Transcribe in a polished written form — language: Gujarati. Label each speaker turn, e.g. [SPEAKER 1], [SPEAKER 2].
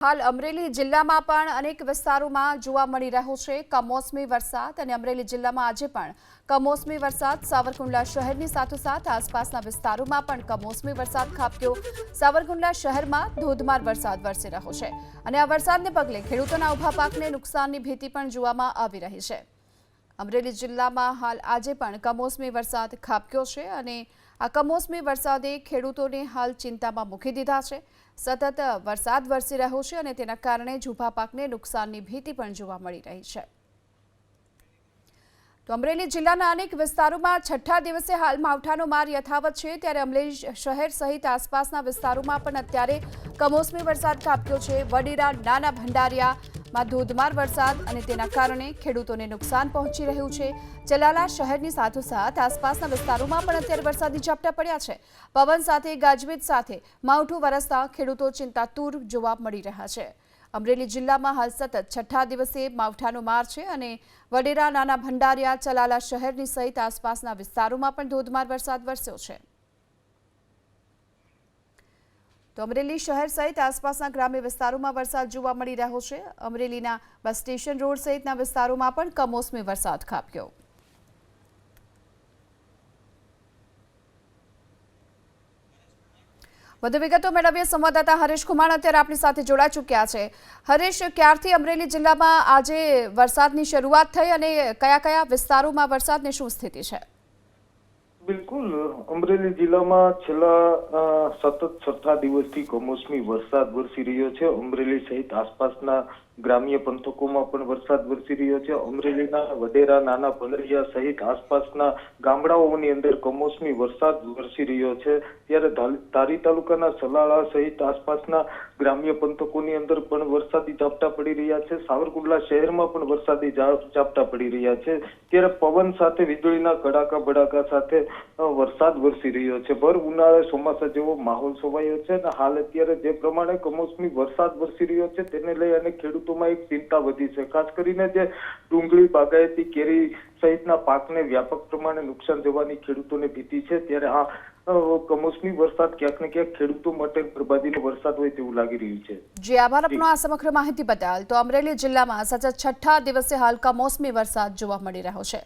[SPEAKER 1] હાલ અમરેલી જિલ્લામાં પણ અનેક વિસ્તારોમાં જોવા મળી રહ્યો છે કમોસમી વરસાદ અને અમરેલી જિલ્લામાં આજે પણ કમોસમી વરસાદ સાવરકુંડલા શહેરની સાથોસાથ આસપાસના વિસ્તારોમાં પણ કમોસમી વરસાદ ખાબક્યો। સાવરકુંડલા શહેરમાં ધોધમાર વરસાદ વરસી રહ્યો છે અને આ વરસાદને પગલે ખેડૂતોના ઊભા પાકને નુકસાનની ભીતિ પણ જોવામાં આવી રહી છે। અમરેલી જિલ્લામાં હાલ આજે પણ કમોસમી વરસાદ ખાબક્યો છે અને આ કમોસમી વરસાદે ખેડૂતોને હાલ ચિંતામાં મૂકી દીધા છે। સતત વરસાદ વરસી રહ્યો છે અને તેના કારણે ઊભા પાકને નુકસાનની ભીતિ પણ જોવા મળી રહી છે। તો અમરેલી જિલ્લાના અનેક વિસ્તારોમાં છઠ્ઠા દિવસે હાલ માવઠાનો માર યથાવત છે, ત્યારે અમરેલી શહેર સહિત આસપાસના વિસ્તારોમાં પણ અત્યારે કમોસમી વરસાદ ખાબક્યો છે। વડેરા, નાના ભંડારિયામાં ધોધમાર વરસાદ અને તેના કારણે ખેડૂતોને નુકસાન પહોંચી રહ્યું છે। ચલાલા શહેરની સાથોસાથ આસપાસના વિસ્તારોમાં પણ અત્યારે વરસાદી ઝાપટા પડ્યા છે। પવન સાથે ગાજવીજ સાથે માવઠું વરસતા ખેડૂતો ચિંતાતુર જોવા મળી રહ્યા છે। અમરેલી જિલ્લામાં હાલ સતત છઠ્ઠા દિવસે માવઠાનો માર છે અને વડેરા, નાના ભંડારિયા, ચલાલા શહેરની સહિત આસપાસના વિસ્તારોમાં પણ ધોધમાર વરસાદ વરસ્યો છે। તો અમરેલી શહેર સહિત આસપાસના ગ્રામ્ય વિસ્તારોમાં વરસાદ જોવા મળી રહ્યો છે। અમરેલીના બસ સ્ટેશન રોડ સહિતના વિસ્તારોમાં પણ કમોસમી વરસાદ ખાબક્યો। વધુ વિગતો મેળવીએ સંવાદદાતા હરીશ કુમાર અત્યારે આપણી સાથે જોડાઈ ચૂક્યા છે। હરીશ, ક્યારથી અમરેલી જિલ્લામાં આજે વરસાદની શરૂઆત થઈ અને કયા કયા વિસ્તારોમાં વરસાદની શું સ્થિતિ છે?
[SPEAKER 2] બિલકુલ, અમરેલી જિલ્લામાં છેલ્લા સતત છઠ્ઠા દિવસથી કમોસમી વરસાદ વરસી રહ્યો છે। અમરેલી સહિત આસપાસના ગ્રામ્ય પંથકોમાં પણ વરસાદ વરસી રહ્યો છે। અમરેલીના વડેરા, નાના ભંડારિયા સહિત આસપાસના ગામડાઓની અંદર કમોસમી વરસાદ વરસી રહ્યો છે। ત્યારે ધારી તાલુકાના સલાળા સહિત આસપાસના ગ્રામ્ય પંથકોની અંદર પણ વરસાદી ઝાપટા પડી રહ્યા છે। સાવરકુંડલા શહેરમાં પણ વરસાદી ઝાપટા પડી રહ્યા છે। ત્યારે પવન સાથે વીજળીના કડાકા ભડાકા સાથે વરસાદ વરસી રહ્યો છે। ભર ઉનાળે ચોમાસા જેવો માહોલ છવાયો છે અને હાલ અત્યારે જે પ્રમાણે કમોસમી વરસાદ વરસી રહ્યો છે તેને લઈ અને ખેડૂતોમાં એક ચિંતા વધી છે। ખાસ કરીને જે ડુંગળી, બાગાયતી, કેરી સહિતના પાકને વ્યાપક પ્રમાણે નુકસાન જવાની ખેડૂતોને ભીતિ છે। ત્યારે આ કમોસમી વરસાદ ક્યાંક ને ક્યાંક ખેડૂતો માટે બરબાદીનો વરસાદ હોય તેવું લાગી રહ્યું છે।
[SPEAKER 1] જી આભાર આપનો આ સમગ્ર માહિતી બદલ। તો અમરેલી જિલ્લામાં સતત છઠ્ઠા દિવસે હાલ કમોસમી વરસાદ જોવા મળી રહ્યો છે।